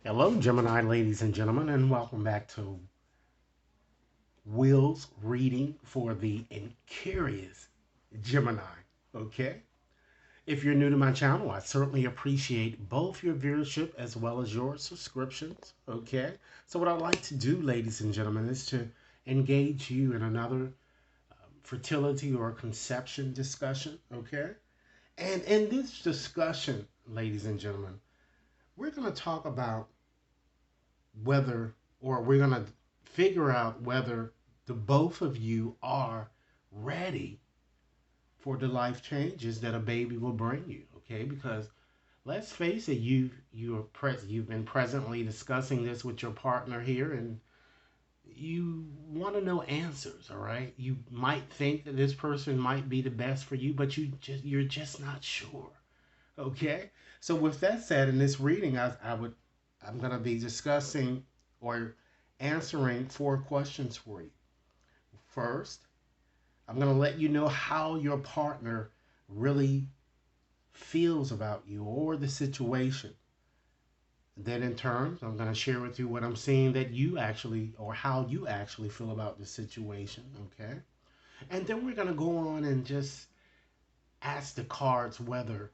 Hello, Gemini ladies and gentlemen, and welcome back to Will's reading for the Incurious Gemini. Okay? If you're new to my channel, I certainly appreciate both your viewership as well as your subscriptions. Okay? So, what I'd like to do, ladies and gentlemen, is to engage you in another fertility or conception discussion. Okay? And in this discussion, ladies and gentlemen, we're going to talk about whether, or we're going to figure out whether the both of you are ready for the life changes that a baby will bring you. Okay, because let's face it, you've been presently discussing this with your partner here, and you want to know answers. All right, you might think that this person might be the best for you, but you're just not sure. Okay, so with that said, in this reading, I'm going to be discussing or answering four questions for you. First, I'm going to let you know how your partner really feels about you or the situation. Then, in turn, I'm going to share with you what I'm seeing that you actually, or how you actually feel about the situation. Okay. And then we're going to go on and just ask the cards whether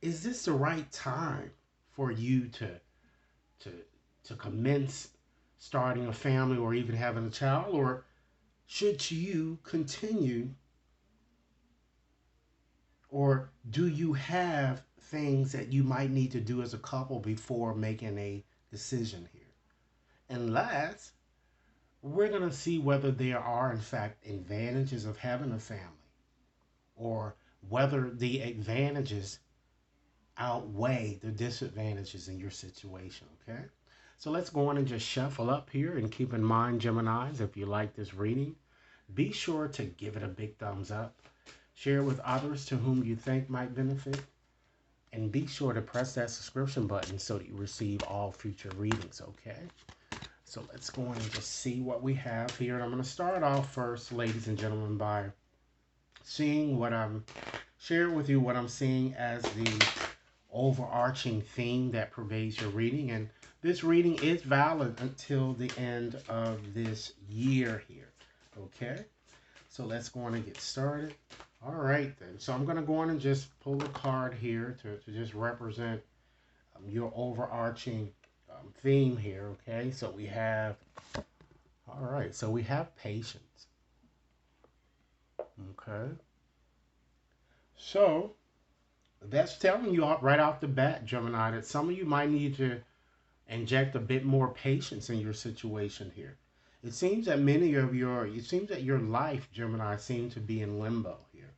is this the right time for you to to commence starting a family or even having a child, or should you continue, or do you have things that you might need to do as a couple before making a decision here? And last, we're going to see whether there are in fact advantages of having a family, or whether the advantages outweigh the disadvantages in your situation. Okay, so let's go on and just shuffle up here, and keep in mind, Geminis, if you like this reading, be sure to give it a big thumbs up, share with others to whom you think might benefit, and be sure to press that subscription button so that you receive all future readings. Okay, so let's go on and just see what we have here. And I'm going to start off first, ladies and gentlemen, by seeing what I'm share with you what I'm seeing as the overarching theme that pervades your reading. And this reading is valid until the end of this year here. Okay, so let's go on and get started. All right, then. So I'm going to go on and just pull a card here to just represent your overarching theme here. Okay, so we have, all right, so we have patience. Okay, so that's telling you right off the bat, Gemini, that some of you might need to inject a bit more patience in your situation here. It seems that your life, Gemini, seems to be in limbo here.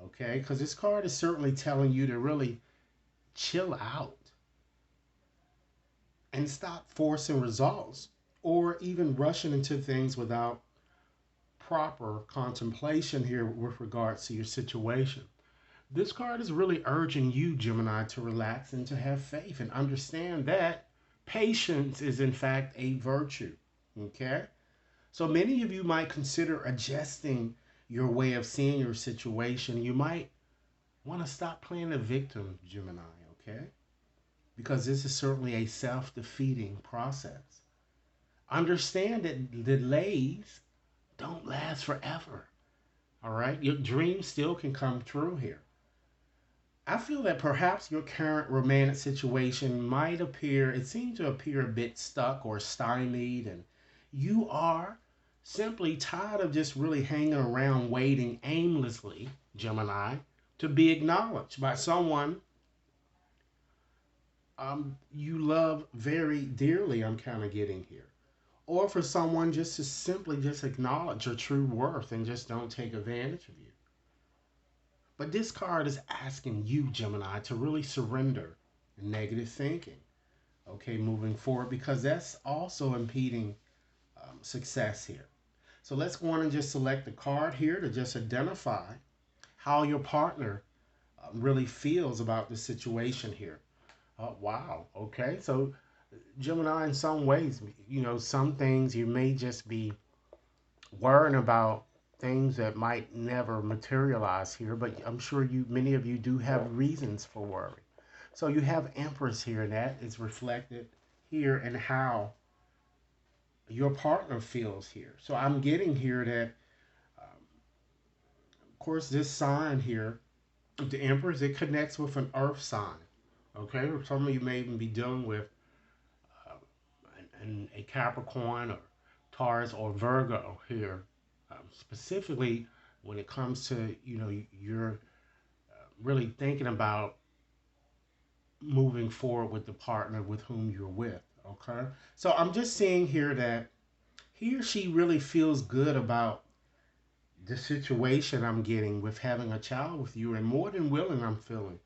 Okay, because this card is certainly telling you to really chill out and stop forcing results or even rushing into things without proper contemplation here with regards to your situation. This card is really urging you, Gemini, to relax and to have faith and understand that patience is, in fact, a virtue. Okay? So many of you might consider adjusting your way of seeing your situation. You might want to stop playing the victim, Gemini, okay? Because this is certainly a self defeating process. Understand that delays don't last forever, all right? Your dreams still can come true here. I feel that perhaps your current romantic situation it seems to appear a bit stuck or stymied, and you are simply tired of just really hanging around waiting aimlessly, Gemini, to be acknowledged by someone you love very dearly, I'm kind of getting here. Or for someone just to simply just acknowledge your true worth and just don't take advantage of you. But this card is asking you, Gemini, to really surrender negative thinking, okay, moving forward, because that's also impeding success here. So let's go on and just select the card here to just identify how your partner really feels about the situation here. Wow. Okay. So, Gemini, in some ways, some things you may just be worrying about, things that might never materialize here, but I'm sure many of you do have reasons for worry. So you have Empress here, and that is reflected. here and how your partner feels here. So I'm getting here that, of course, this sign here, the Empress, it connects with an earth sign. Okay, or some of you may even be dealing with uh, a Capricorn or Taurus or Virgo here, specifically when it comes to, you're really thinking about moving forward with the partner with whom you're with. Okay, so I'm just seeing here that he or she really feels good about the situation I'm getting with having a child with you, and more than willing, I'm feeling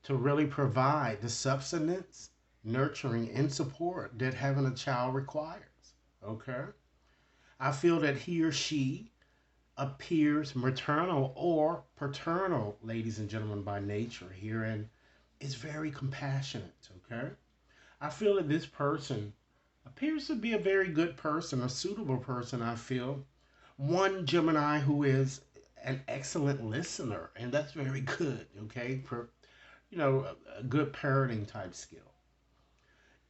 to really provide the substance, nurturing, and support that having a child requires. Okay? I feel that he or she appears maternal or paternal, ladies and gentlemen, by nature here, and is very compassionate. Okay? I feel that this person appears to be a very good person, a suitable person, I feel. One Gemini who is an excellent listener, and that's very good, okay? For, a good parenting type skill.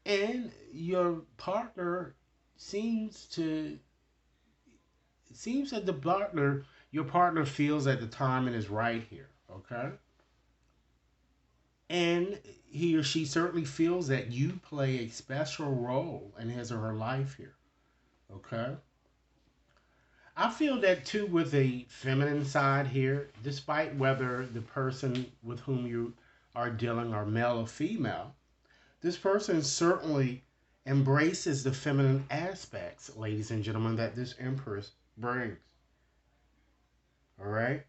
And your partner seems to seems that the partner your partner feels that the timing is right here, okay? And he or she certainly feels that you play a special role in his or her life here, okay? I feel that too with the feminine side here, despite whether the person with whom you are dealing are male or female, this person certainly embraces the feminine aspects, ladies and gentlemen, that this Empress brings. All right?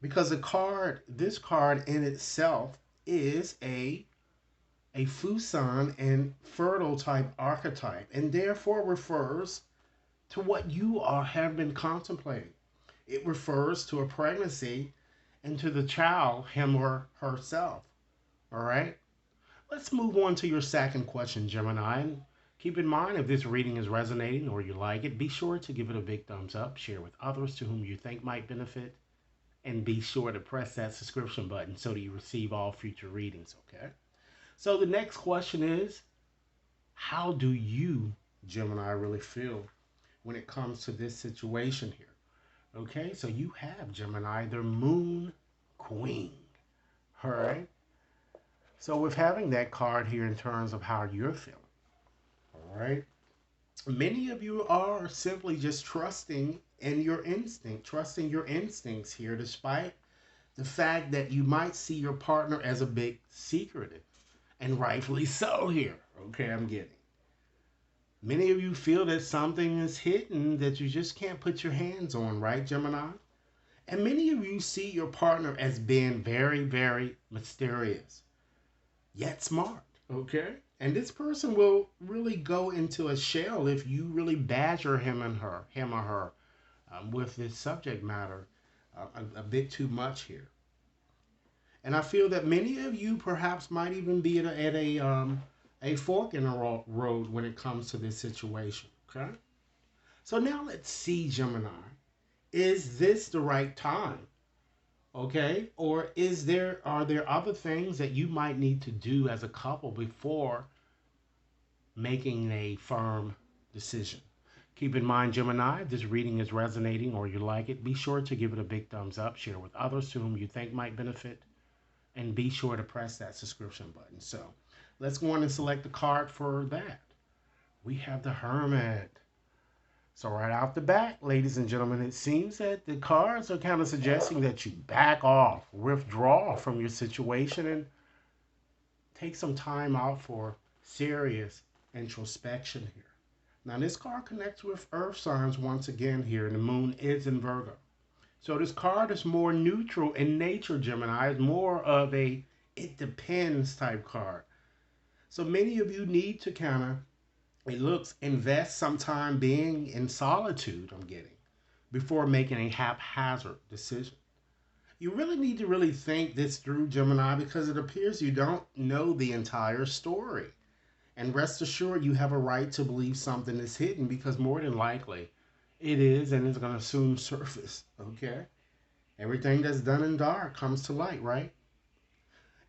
Because this card in itself is a Fusan and fertile type archetype, and therefore refers to what you are have been contemplating. It refers to a pregnancy and to the child, him or herself. All right? Let's move on to your second question, Gemini. And keep in mind, if this reading is resonating or you like it, be sure to give it a big thumbs up, share with others to whom you think might benefit, and be sure to press that subscription button so that you receive all future readings, okay? So the next question is, how do you, Gemini, really feel when it comes to this situation here? Okay, so you have Gemini, the moon queen. All right. So with having that card here in terms of how you're feeling, all right, many of you are simply just trusting in your instinct, trusting your instincts here, despite the fact that you might see your partner as a bit secretive, and rightfully so here. Okay, I'm getting. Many of you feel that something is hidden that you just can't put your hands on, right, Gemini? And many of you see your partner as being very, very mysterious, yet smart. Okay? And this person will really go into a shell if you really badger him or her, with this subject matter a bit too much here. And I feel that many of you perhaps might even be at a fork in the road when it comes to this situation. Okay? So now let's see, Gemini. Is this the right time? Okay? Or are there other things that you might need to do as a couple before making a firm decision? Keep in mind, Gemini, if this reading is resonating or you like it, be sure to give it a big thumbs up, share with others to whom you think might benefit, and be sure to press that subscription button. So let's go on and select the card for that. We have the Hermit. So right off the bat, ladies and gentlemen, it seems that the cards are kind of suggesting that you back off, withdraw from your situation, and take some time out for serious introspection here. Now, this card connects with earth signs once again here, and the moon is in Virgo. So this card is more neutral in nature, Gemini. It's more of a it depends type card. So many of you need to kind of, it looks, invest some time being in solitude, I'm getting, before making a haphazard decision. You really need to really think this through, Gemini, because it appears you don't know the entire story. And rest assured, you have a right to believe something is hidden because more than likely it is, and it's going to soon surface. Okay? Everything that's done in dark comes to light, right?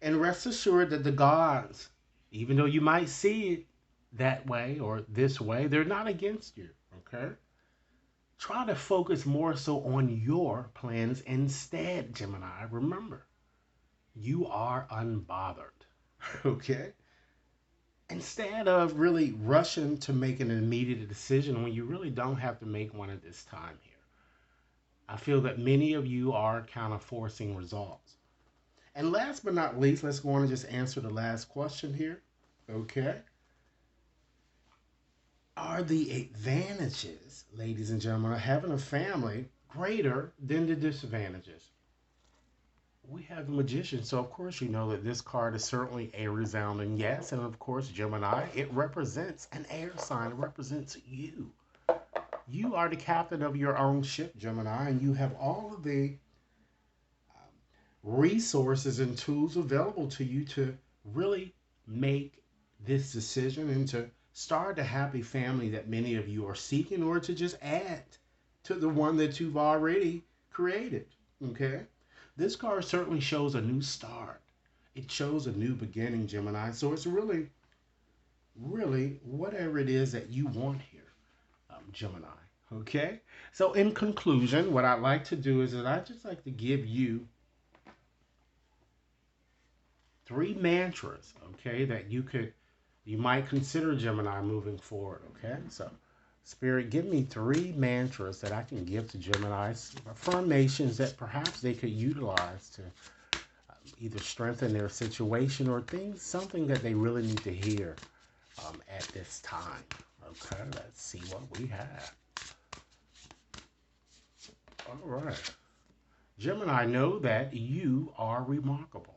And rest assured that the gods, even though you might see it, that way or this way, they're not against you. Okay? Try to focus more so on your plans instead, Gemini. Remember, you are unbothered. Okay? Instead of really rushing to make an immediate decision when you really don't have to make one at this time here. I feel that many of you are kind of forcing results. And last but not least, let's go on and just answer the last question here. Okay. Are the advantages, ladies and gentlemen, of having a family greater than the disadvantages? We have the magician, so of course you know that this card is certainly a resounding yes. And of course, Gemini, it represents an air sign, it represents you. You are the captain of your own ship, Gemini, and you have all of the resources and tools available to you to really make this decision and to start a happy family that many of you are seeking, or to just add to the one that you've already created. Okay? This card certainly shows a new start. It shows a new beginning, Gemini. So it's really, really whatever it is that you want here, Gemini. Okay? So in conclusion, what I'd like to do is that I'd just like to give you three mantras, okay, that you might consider, Gemini, moving forward. Okay, so Spirit, give me three mantras that I can give to Gemini's, affirmations that perhaps they could utilize to either strengthen their situation or things, something that they really need to hear at this time. Okay, let's see what we have. All right. Gemini, know that you are remarkable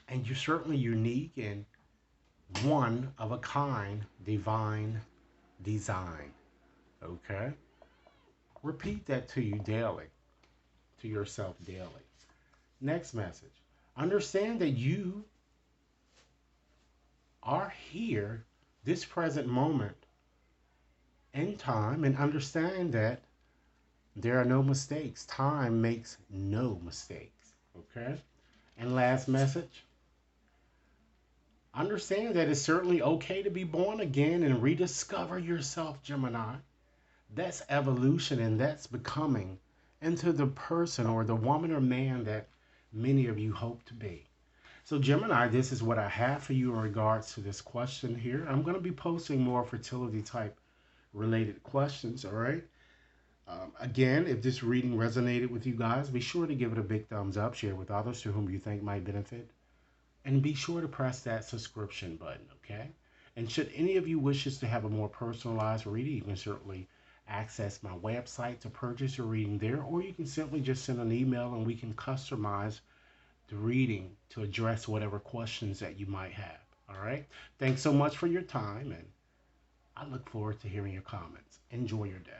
and you're certainly unique and one of a kind, divine design. Okay? Repeat that to you daily, to yourself daily. Next message. Understand that you are here, this present moment in time, and understand that there are no mistakes. Time makes no mistakes. Okay? And last message. Understand that it's certainly okay to be born again and rediscover yourself, Gemini. That's evolution and that's becoming into the person or the woman or man that many of you hope to be. So, Gemini, this is what I have for you in regards to this question here. I'm going to be posting more fertility type related questions, all right? Again, if this reading resonated with you guys, be sure to give it a big thumbs up, share with others to whom you think might benefit, and be sure to press that subscription button, okay? And should any of you wishes to have a more personalized reading, you can certainly access my website to purchase your reading there, or you can simply just send an email and we can customize the reading to address whatever questions that you might have. All right? Thanks so much for your time, and I look forward to hearing your comments. Enjoy your day.